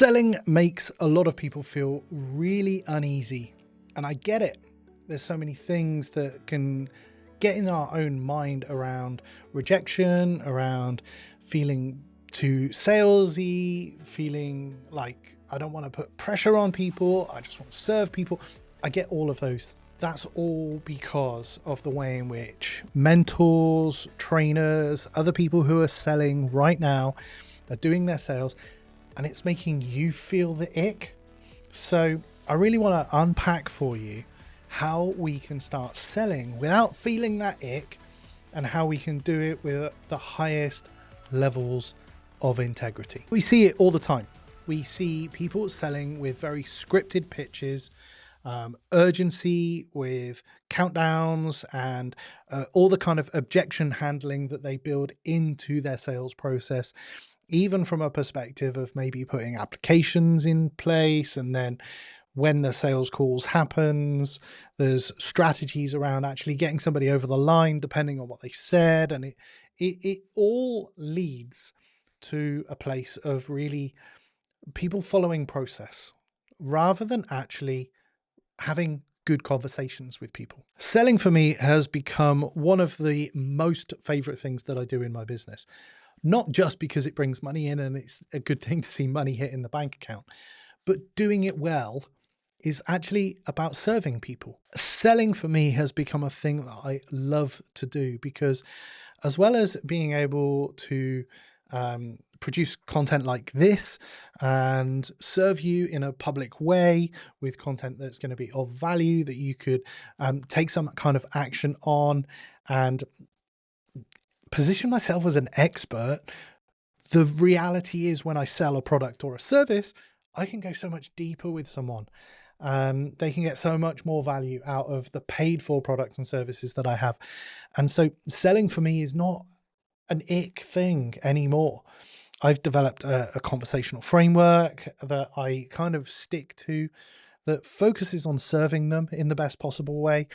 Selling makes a lot of people feel really uneasy, and I get it. There's so many things that can get in our own mind around rejection, around feeling too salesy, feeling like I don't want to put pressure on people, I just want to serve people. I get all of those. That's all because of the way in which mentors, trainers, other people who are selling right now, they're doing their sales, and it's making you feel the ick. So I really want to unpack for you how we can start selling without feeling that ick, and how we can do it with the highest levels of integrity. We see it all the time. We see people selling with very scripted pitches, urgency with countdowns, and all the kind of objection handling that they build into their sales process, even from a perspective of maybe putting applications in place, and then when the sales calls happens, there's strategies around actually getting somebody over the line depending on what they said, and it all leads to a place of really people following process rather than actually having good conversations with people. Selling for me has become one of the most favorite things that I do in my business. Not just because it brings money in and it's a good thing to see money hit in the bank account, but doing it well is actually about serving people. Selling for me has become a thing that I love to do, because as well as being able to produce content like this and serve you in a public way with content that's going to be of value, that you could take some kind of action on and position myself as an expert. The reality is, when I sell a product or a service, I can go so much deeper with someone. They can get so much more value out of the paid for products and services that I have. And so selling for me is not an ick thing anymore. I've developed a conversational framework that I kind of stick to that focuses on serving them in the best possible way,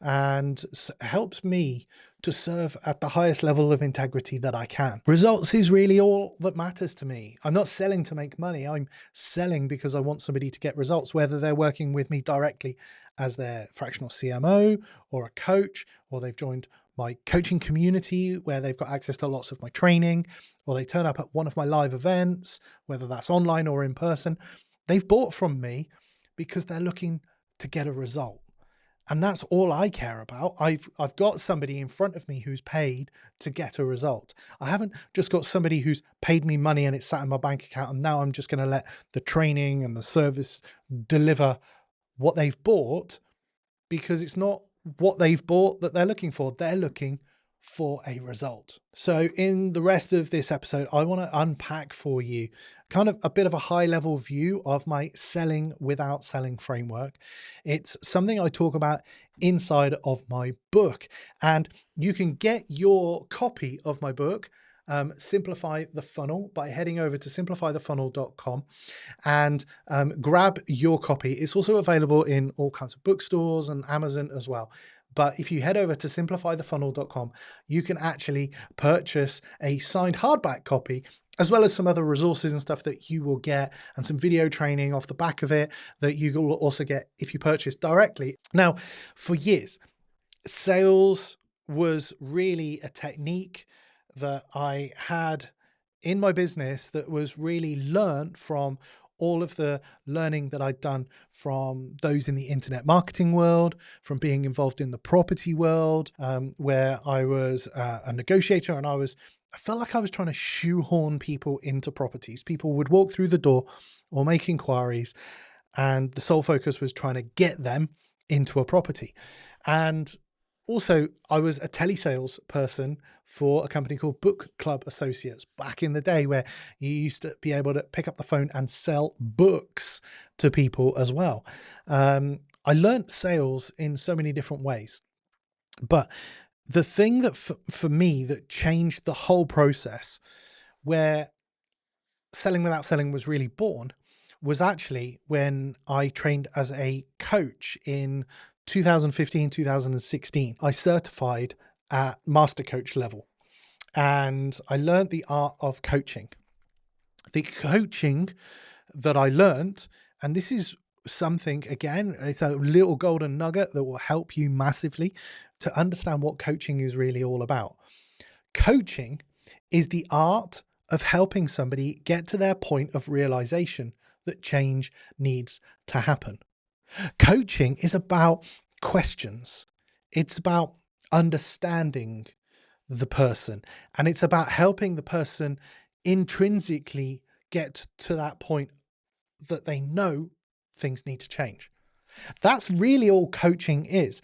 and helps me to serve at the highest level of integrity that I can. Results is really all that matters to me. I'm not selling to make money. I'm selling because I want somebody to get results, whether they're working with me directly as their fractional CMO or a coach, or they've joined my coaching community where they've got access to lots of my training, or they turn up at one of my live events, whether that's online or in person. They've bought from me because they're looking to get a result. And that's all I care about. I've got somebody in front of me who's paid to get a result. I haven't just got somebody who's paid me money and it's sat in my bank account, and now I'm just going to let the training and the service deliver what they've bought, because it's not what they've bought that they're looking for. They're looking for a result. So in the rest of this episode, I want to unpack for you kind of a bit of a high level view of my selling without selling framework. It's something I talk about inside of my book, and you can get your copy of my book, Simplify the Funnel, by heading over to simplifythefunnel.com and grab your copy. It's also available in all kinds of bookstores and Amazon as well. But if you head over to simplifythefunnel.com, you can actually purchase a signed hardback copy, as well as some other resources and stuff that you will get, and some video training off the back of it that you will also get if you purchase directly. Now, for years, sales was really a technique that I had in my business that was really learned from all of the learning that I'd done from those in the internet marketing world, from being involved in the property world, where I was a negotiator, and I felt like I was trying to shoehorn people into properties. People would walk through the door or make inquiries, and the sole focus was trying to get them into a property. And also, I was a telesales person for a company called Book Club Associates back in the day, where you used to be able to pick up the phone and sell books to people as well. I learned sales in so many different ways, but the thing that for me that changed the whole process, where selling without selling was really born, was actually when I trained as a coach in 2015, 2016. I certified at master coach level, and I learned the art of coaching. The coaching that I learnt, and this is something, again, it's a little golden nugget that will help you massively to understand what coaching is really all about. Coaching is the art of helping somebody get to their point of realization that change needs to happen. Coaching is about questions. It's about understanding the person, and it's about helping the person intrinsically get to that point that they know things need to change. That's really all coaching is.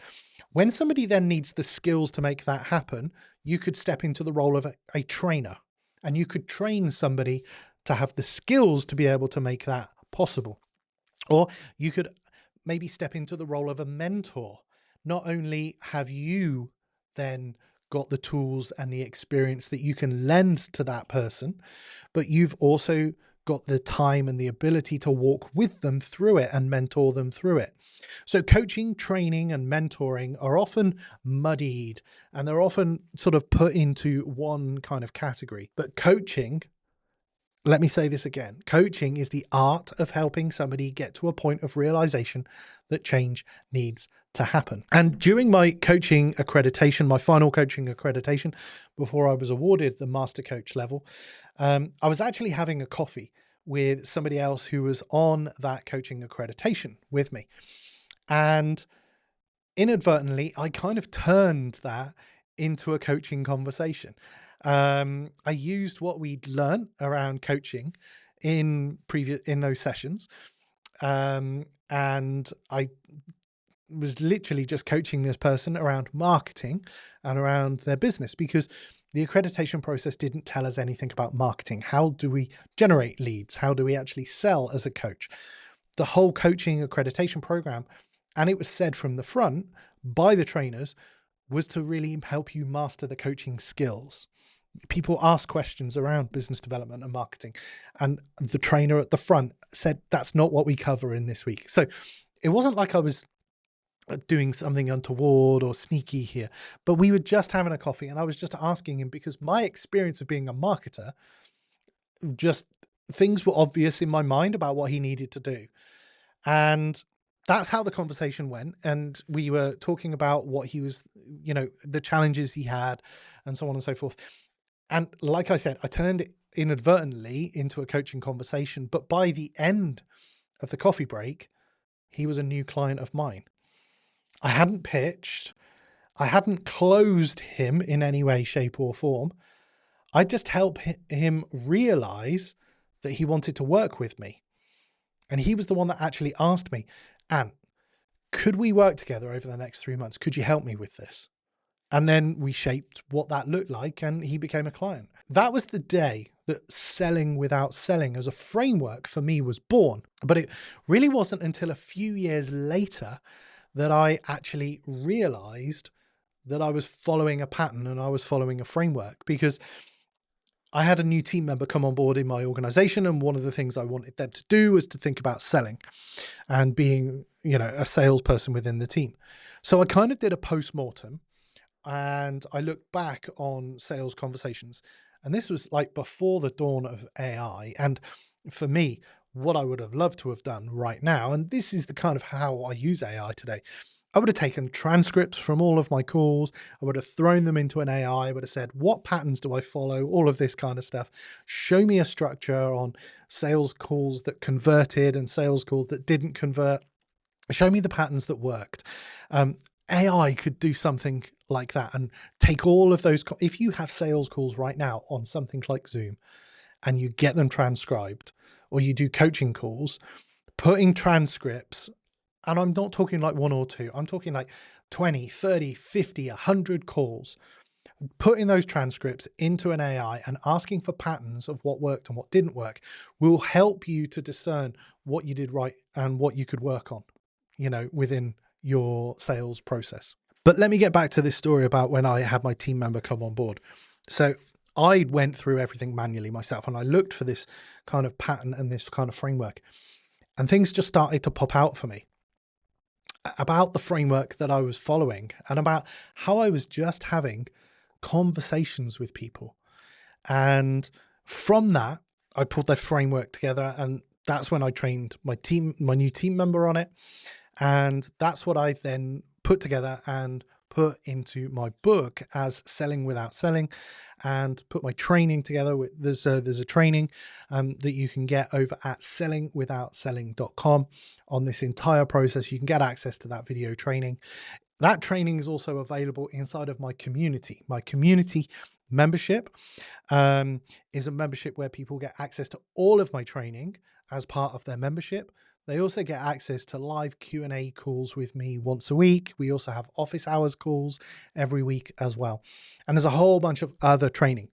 When somebody then needs the skills to make that happen, you could step into the role of a trainer, and you could train somebody to have the skills to be able to make that possible. Or you could maybe step into the role of a mentor. Not only have you then got the tools and the experience that you can lend to that person, but you've also got the time and the ability to walk with them through it and mentor them through it. So coaching, training, and mentoring are often muddied, and they're often sort of put into one kind of category. But coaching, let me say this again, coaching is the art of helping somebody get to a point of realization that change needs to happen. And during my coaching accreditation, my final coaching accreditation, before I was awarded the master coach level, I was actually having a coffee with somebody else who was on that coaching accreditation with me. And inadvertently, I kind of turned that into a coaching conversation. I used what we'd learned around coaching in those sessions. And I was literally just coaching this person around marketing and around their business, because the accreditation process didn't tell us anything about marketing. How do we generate leads? How do we actually sell as a coach? The whole coaching accreditation program, and it was said from the front by the trainers, was to really help you master the coaching skills. People ask questions around business development and marketing, and the trainer at the front said, that's not what we cover in this week. So it wasn't like I was doing something untoward or sneaky here, but we were just having a coffee, and I was just asking him, because my experience of being a marketer, just things were obvious in my mind about what he needed to do. And that's how the conversation went. And we were talking about what he was, the challenges he had and so on and so forth. And like I said, I turned it inadvertently into a coaching conversation, but by the end of the coffee break, he was a new client of mine. I hadn't pitched, I hadn't closed him in any way, shape or form. I just helped him realize that he wanted to work with me. And he was the one that actually asked me, Ant, could we work together over the next 3 months? Could you help me with this? And then we shaped what that looked like, and he became a client. That was the day that selling without selling as a framework for me was born. But it really wasn't until a few years later that I actually realized that I was following a pattern and I was following a framework, because I had a new team member come on board in my organization. And one of the things I wanted them to do was to think about selling and being, a salesperson within the team. So I kind of did a post-mortem, and I looked back on sales conversations, and this was like before the dawn of AI. And for me, what I would have loved to have done right now, and this is the kind of how I use AI today, I would have taken transcripts from all of my calls. I would have thrown them into an AI. I would have said, what patterns do I follow? All of this kind of stuff. Show me a structure on sales calls that converted and sales calls that didn't convert. Show me the patterns that worked. AI could do something like that and take all of those. If you have sales calls right now on something like Zoom and you get them transcribed, or you do coaching calls, putting transcripts, and I'm not talking like one or two, I'm talking like 20, 30, 50, 100 calls, putting those transcripts into an AI and asking for patterns of what worked and what didn't work will help you to discern what you did right and what you could work on, within your sales process. But let me get back to this story about when I had my team member come on board. So I went through everything manually myself, and I looked for this kind of pattern and this kind of framework, and things just started to pop out for me about the framework that I was following and about how I was just having conversations with people. And from that, I pulled that framework together, and that's when I trained my new team member on it. And that's what I've then put together and put into my book as Selling Without Selling, and put my training together with, there's a training that you can get over at sellingwithoutselling.com. On this entire process, you can get access to that video training. That training is also available inside of my community. My community membership is a membership where people get access to all of my training as part of their membership. They also get access to live Q&A calls with me once a week. We also have office hours calls every week as well. And there's a whole bunch of other training.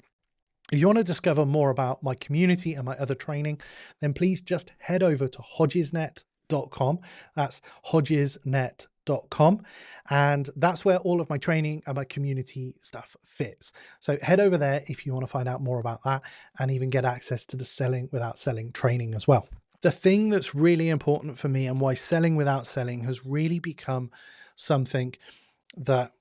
If you want to discover more about my community and my other training, then please just head over to hodgesnet.com. That's hodgesnet.com, and that's where all of my training and my community stuff fits. So head over there if you want to find out more about that, and even get access to the Selling Without Selling training as well. The thing that's really important for me, and why Selling Without Selling has really become something that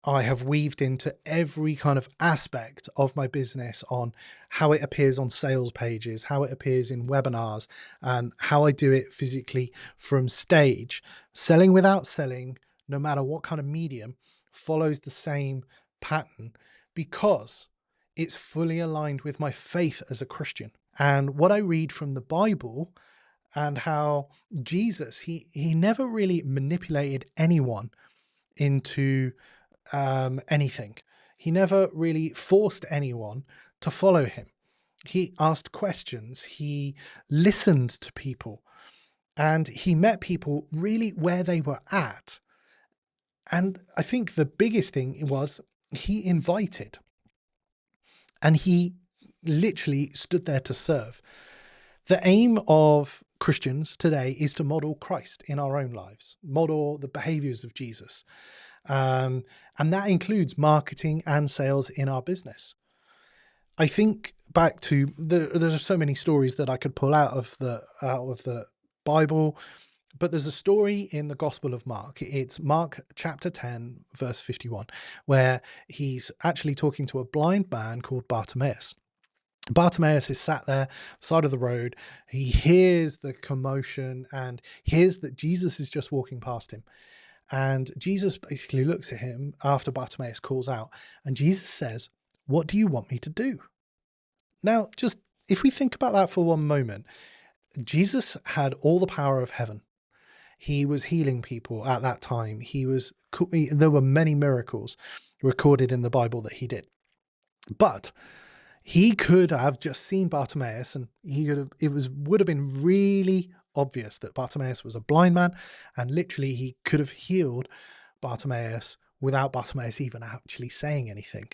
I have weaved into every kind of aspect of my business, on how it appears on sales pages, how it appears in webinars, and how I do it physically from stage. Selling Without Selling, no matter what kind of medium, follows the same pattern because it's fully aligned with my faith as a Christian. And what I read from the Bible, and how Jesus, he never really manipulated anyone into anything. He never really forced anyone to follow him. He asked questions, he listened to people, and he met people really where they were at. And I think the biggest thing was he invited, and he literally stood there to serve. The aim of Christians today is to model Christ in our own lives, model the behaviors of Jesus. And that includes marketing and sales in our business. I think back to there's so many stories that I could pull out of the Bible, but there's a story in the Gospel of Mark. It's Mark chapter 10, verse 51, where he's actually talking to a blind man called Bartimaeus. Bartimaeus is sat there, side of the road. He hears the commotion and hears that Jesus is just walking past him. And Jesus basically looks at him after Bartimaeus calls out, and Jesus says, "What do you want me to do?" Now, just if we think about that for one moment, Jesus had all the power of heaven. He was healing people at that time. There were many miracles recorded in the Bible that he did. But he could have just seen Bartimaeus, and would have been really obvious that Bartimaeus was a blind man, and literally he could have healed Bartimaeus without Bartimaeus even actually saying anything.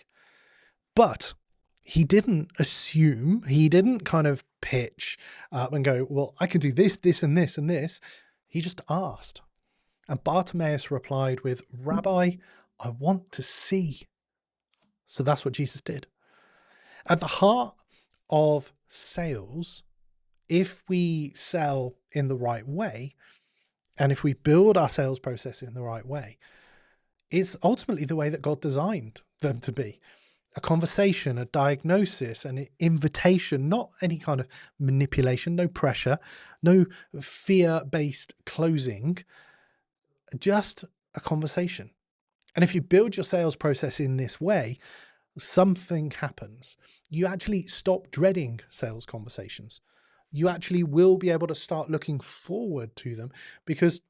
But he didn't assume, he didn't kind of pitch up and go, well, I can do this, this, and this, and this. He just asked. And Bartimaeus replied with, "Rabbi, I want to see." So that's what Jesus did. At the heart of sales, if we sell in the right way, and if we build our sales process in the right way, it's ultimately the way that God designed them to be. A conversation, a diagnosis, an invitation, not any kind of manipulation, no pressure, no fear-based closing, just a conversation. And if you build your sales process in this way, something happens. You actually stop dreading sales conversations. You actually will be able to start looking forward to them, because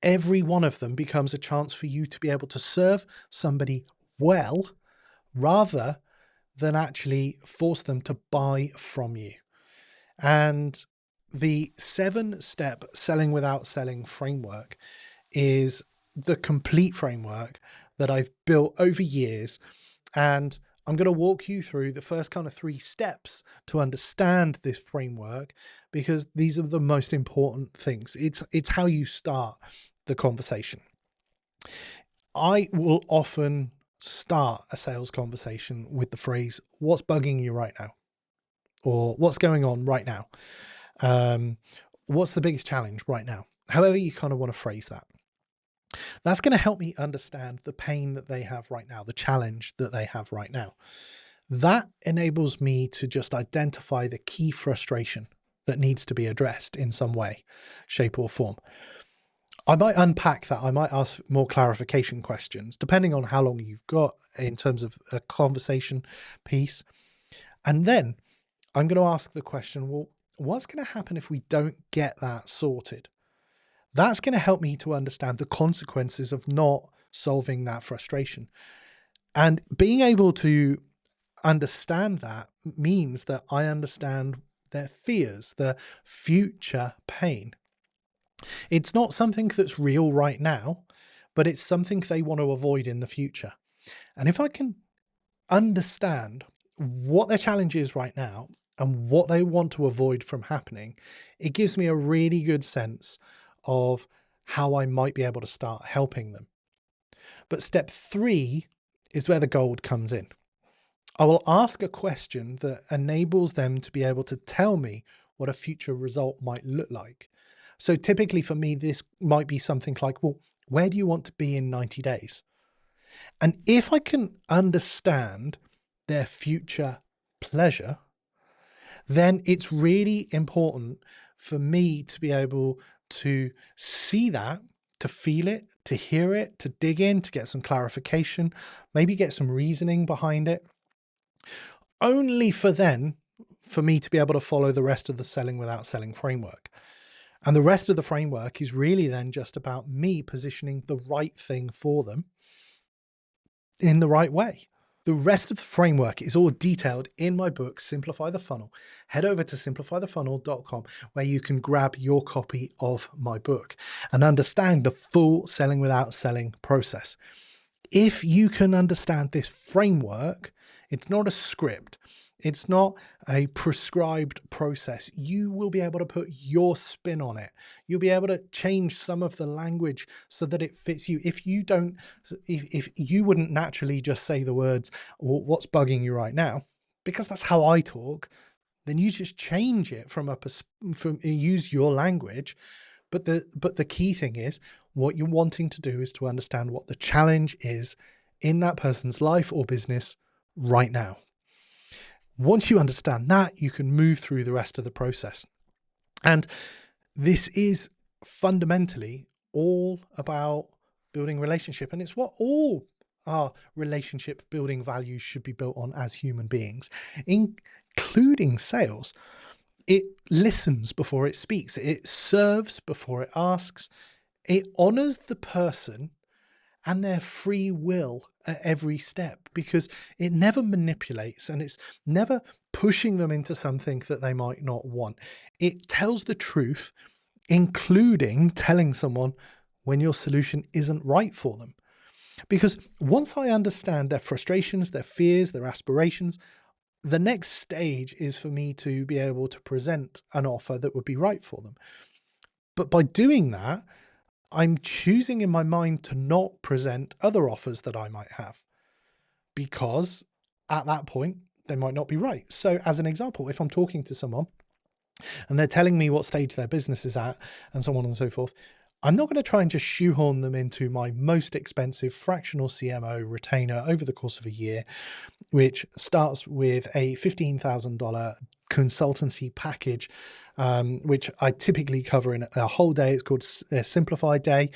every one of them becomes a chance for you to be able to serve somebody well, rather than actually force them to buy from you. And the 7-step Selling Without Selling framework is the complete framework that I've built over years. And I'm going to walk you through the first kind of 3 steps to understand this framework, because these are the most important things. It's how you start the conversation. I will often start a sales conversation with the phrase, "What's bugging you right now?" Or "What's going on right now?" What's the biggest challenge right now? However you kind of want to phrase that. That's going to help me understand the pain that they have right now, the challenge that they have right now. That enables me to just identify the key frustration that needs to be addressed in some way, shape or form. I might unpack that. I might ask more clarification questions, depending on how long you've got in terms of a conversation piece. And then I'm going to ask the question, well, what's going to happen if we don't get that sorted? That's going to help me to understand the consequences of not solving that frustration. And being able to understand that means that I understand their fears, their future pain. It's not something that's real right now, but it's something they want to avoid in the future. And if I can understand what their challenge is right now and what they want to avoid from happening, it gives me a really good sense of how I might be able to start helping them. But step 3 is where the gold comes in. I will ask a question that enables them to be able to tell me what a future result might look like. So typically for me, this might be something like, well, where do you want to be in 90 days? And if I can understand their future pleasure, then it's really important for me to be able to see that, to feel it, to hear it, to dig in, to get some clarification, maybe get some reasoning behind it, only for me to be able to follow the rest of the selling without selling framework. And the rest of the framework is really then just about me positioning the right thing for them in the right way. The rest of the framework is all detailed in my book, Simplify the Funnel. Head over to simplifythefunnel.com where you can grab your copy of my book and understand the full selling without selling process. If you can understand this framework, it's not a script. It's not a prescribed process. You will be able to put your spin on it. You'll be able to change some of the language so that it fits you. If you wouldn't naturally just say the words, well, what's bugging you right now? Because that's how I talk, then you just change it from use your language. But the key thing is what you're wanting to do is to understand what the challenge is in that person's life or business right now. Once you understand that, you can move through the rest of the process. And this is fundamentally all about building relationship. And it's what all our relationship building values should be built on as human beings, including sales. It listens before it speaks. It serves before it asks. It honors the person and their free will at every step, because it never manipulates and it's never pushing them into something that they might not want. It tells the truth, including telling someone when your solution isn't right for them. Because once I understand their frustrations, their fears, their aspirations, the next stage is for me to be able to present an offer that would be right for them. But by doing that, I'm choosing in my mind to not present other offers that I might have, because at that point, they might not be right. So as an example, if I'm talking to someone and they're telling me what stage their business is at and so on and so forth, I'm not going to try and just shoehorn them into my most expensive fractional CMO retainer over the course of a year, which starts with a $15,000 consultancy package, which I typically cover in a whole day. It's called a simplified day.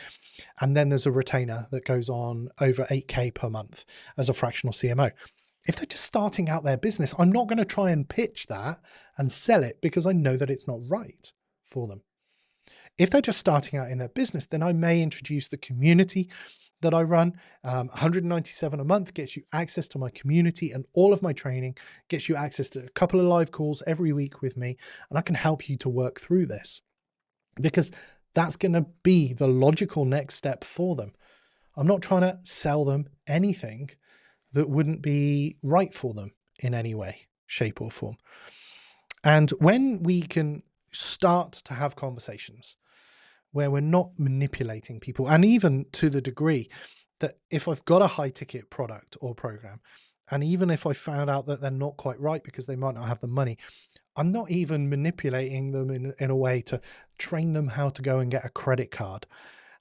And then there's a retainer that goes on over 8K per month as a fractional CMO. If they're just starting out their business, I'm not going to try and pitch that and sell it because I know that it's not right for them. If they're just starting out in their business, then I may introduce the community that I run. $197 a month gets you access to my community and all of my training, gets you access to a couple of live calls every week with me, and I can help you to work through this, because that's going to be the logical next step for them. I'm not trying to sell them anything that wouldn't be right for them in any way, shape or form. And when we can start to have conversations where we're not manipulating people, and even to the degree that if I've got a high ticket product or program, and even if I found out that they're not quite right because they might not have the money, I'm not even manipulating them in a way to train them how to go and get a credit card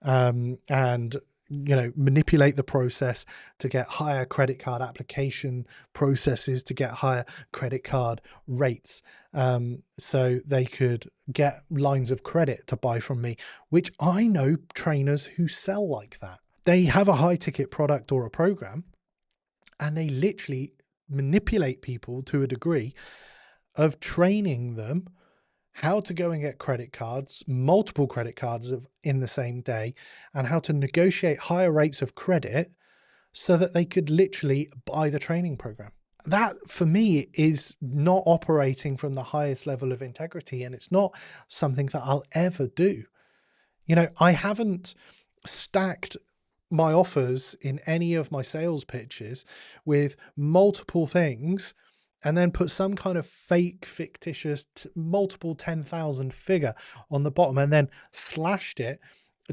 and manipulate the process to get higher credit card application processes, to get higher credit card rates, so they could get lines of credit to buy from me, which I know trainers who sell like that. They have a high ticket product or a program, and they literally manipulate people to a degree of training them how to go and get credit cards, multiple credit cards in the same day, and how to negotiate higher rates of credit so that they could literally buy the training program. That, for me, is not operating from the highest level of integrity, and it's not something that I'll ever do. I haven't stacked my offers in any of my sales pitches with multiple things and then put some kind of fake, fictitious, multiple 10,000 figure on the bottom and then slashed it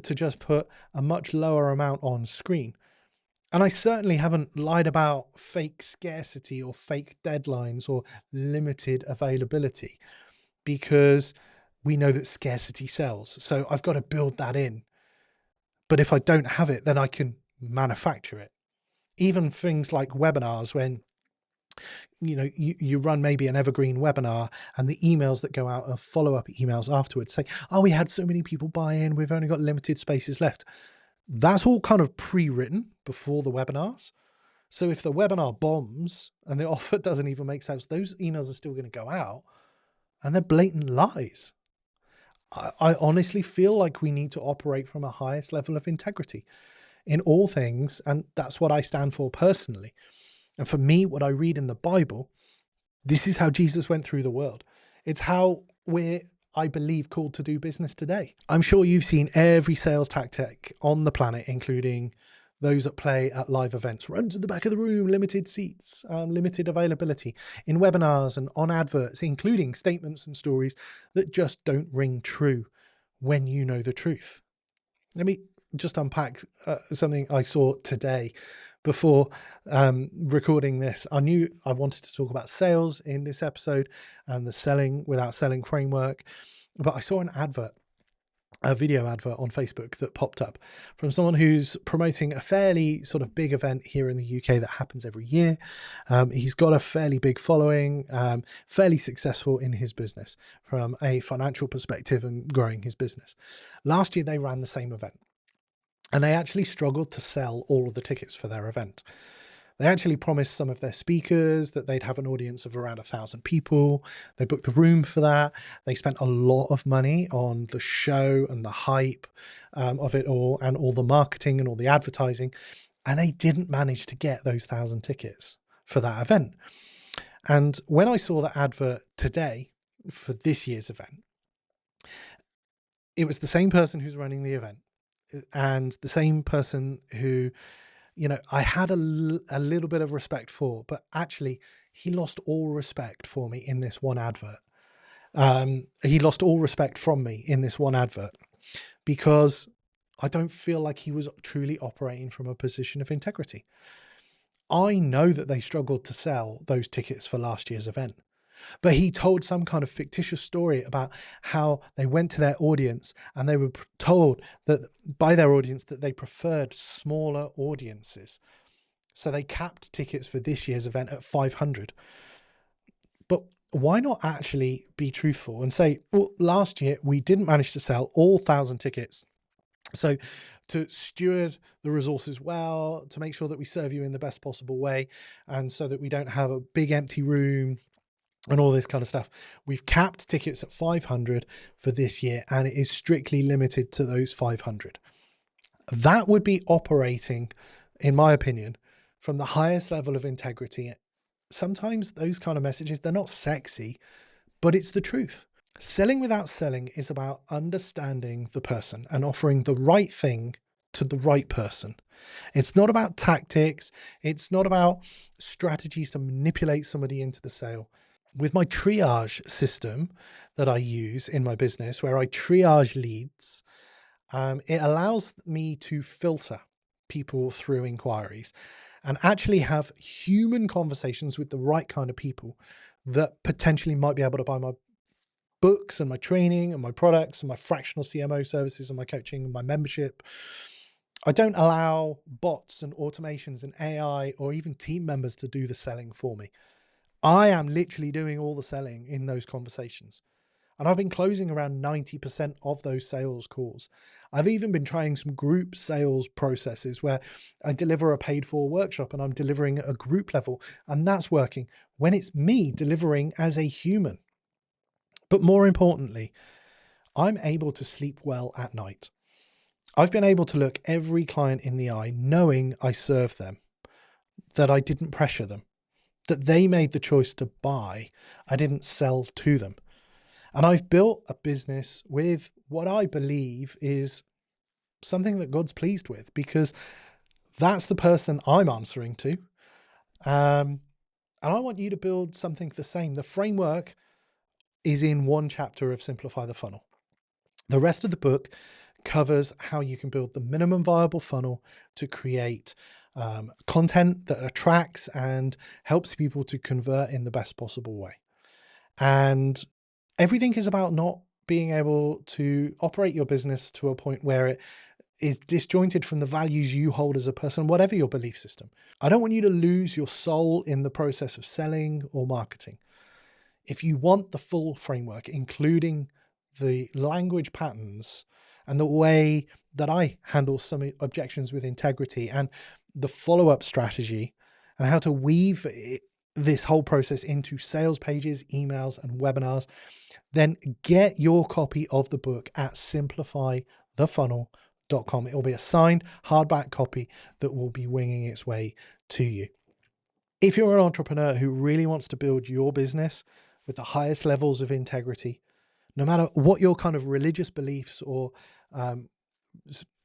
to just put a much lower amount on screen. And I certainly haven't lied about fake scarcity or fake deadlines or limited availability, because we know that scarcity sells. So I've got to build that in. But if I don't have it, then I can manufacture it. Even things like webinars, when you run maybe an evergreen webinar, and the emails that go out are follow-up emails afterwards say, oh, we had so many people buy in, we've only got limited spaces left. That's all kind of pre-written before the webinars. So if the webinar bombs and the offer doesn't even make sense, those emails are still going to go out, and they're blatant lies. I honestly feel like we need to operate from a highest level of integrity in all things. And that's what I stand for personally. And for me, what I read in the Bible, this is how Jesus went through the world. It's how we're, I believe, called to do business today. I'm sure you've seen every sales tactic on the planet, including those that play at live events. Run to the back of the room, limited seats, limited availability, in webinars and on adverts, including statements and stories that just don't ring true when you know the truth. Let me just unpack something I saw today before recording this. I knew I wanted to talk about sales in this episode and the selling without selling framework, but I saw an advert, a video advert on Facebook that popped up from someone who's promoting a fairly sort of big event here in the UK that happens every year. He's got a fairly big following, fairly successful in his business from a financial perspective and growing his business. Last year, they ran the same event, and they actually struggled to sell all of the tickets for their event. They actually promised some of their speakers that they'd have an audience of around 1,000 people. They booked the room for that. They spent a lot of money on the show and the hype of it all, and all the marketing and all the advertising. And they didn't manage to get those 1,000 tickets for that event. And when I saw that advert today for this year's event, it was the same person who's running the event and the same person who, I had a little bit of respect for, but actually he lost all respect for me in this one advert. He lost all respect from me in this one advert because I don't feel like he was truly operating from a position of integrity. I know that they struggled to sell those tickets for last year's event, but he told some kind of fictitious story about how they went to their audience and they were told that by their audience that they preferred smaller audiences. So they capped tickets for this year's event at 500. But why not actually be truthful and say, well, last year we didn't manage to sell all 1,000 tickets. So to steward the resources well, to make sure that we serve you in the best possible way, and so that we don't have a big empty room and all this kind of stuff, we've capped tickets at 500 for this year, and it is strictly limited to those 500. That would be operating, in my opinion, from the highest level of integrity. Sometimes those kind of messages, they're not sexy, but it's the truth. Selling without selling is about understanding the person and offering the right thing to the right person. It's not about tactics. It's not about strategies to manipulate somebody into the sale. With my triage system that I use in my business, where I triage leads, it allows me to filter people through inquiries and actually have human conversations with the right kind of people that potentially might be able to buy my books and my training and my products and my fractional CMO services and my coaching and my membership. I don't allow bots and automations and AI or even team members to do the selling for me. I am literally doing all the selling in those conversations. And I've been closing around 90% of those sales calls. I've even been trying some group sales processes where I deliver a paid for workshop and I'm delivering at a group level, and that's working when it's me delivering as a human. But more importantly, I'm able to sleep well at night. I've been able to look every client in the eye, knowing I serve them, that I didn't pressure them, that they made the choice to buy. I didn't sell to them. And I've built a business with what I believe is something that God's pleased with, because that's the person I'm answering to. And I want you to build something the same. The framework is in one chapter of Simplify the Funnel. The rest of the book covers how you can build the minimum viable funnel to create content that attracts and helps people to convert in the best possible way. And everything is about not being able to operate your business to a point where it is disjointed from the values you hold as a person, whatever your belief system. I don't want you to lose your soul in the process of selling or marketing. If you want the full framework, including the language patterns and the way that I handle some objections with integrity and the follow-up strategy and how to weave this whole process into sales pages, emails, and webinars, then get your copy of the book at simplifythefunnel.com. It will be a signed hardback copy that will be winging its way to you. If you're an entrepreneur who really wants to build your business with the highest levels of integrity, no matter what your kind of religious beliefs or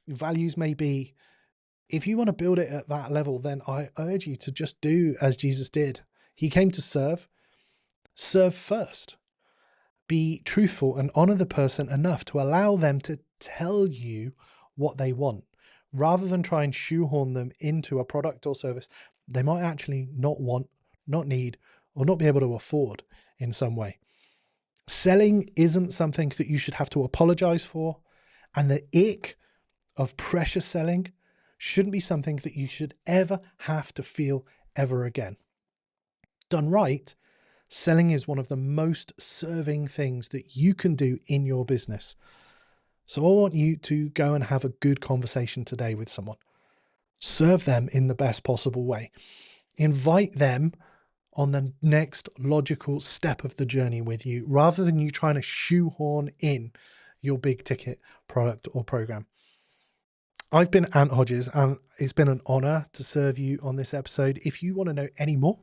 values may be, if you want to build it at that level, then I urge you to just do as Jesus did. He came to serve first. Be truthful and honor the person enough to allow them to tell you what they want, rather than try and shoehorn them into a product or service they might actually not want, not need, or not be able to afford in some way. Selling isn't something that you should have to apologize for, and the ick of pressure selling shouldn't be something that you should ever have to feel ever again. Done right, selling is one of the most serving things that you can do in your business. So I want you to go and have a good conversation today with someone. Serve them in the best possible way. Invite them on the next logical step of the journey with you, rather than you trying to shoehorn in your big ticket product or program. I've been Ant Hodges, and it's been an honor to serve you on this episode. If you want to know any more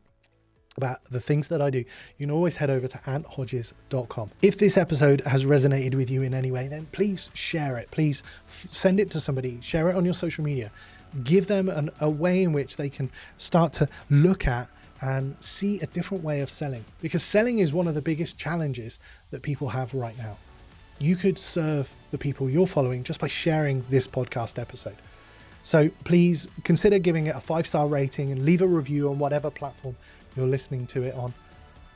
about the things that I do, you can always head over to anthodges.com. If this episode has resonated with you in any way, then please share it. Please send it to somebody, share it on your social media, give them a way in which they can start to look at and see a different way of selling, because selling is one of the biggest challenges that people have right now. You could serve the people you're following just by sharing this podcast episode. So please consider giving it a 5-star rating and leave a review on whatever platform you're listening to it on.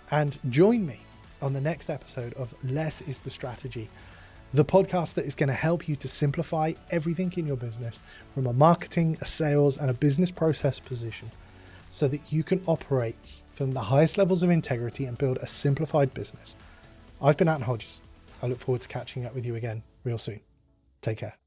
And join me on the next episode of Less is the Strategy, the podcast that is going to help you to simplify everything in your business from a marketing, a sales, and a business process position, so that you can operate from the highest levels of integrity and build a simplified business. I've been Ant Hodges. I look forward to catching up with you again real soon. Take care.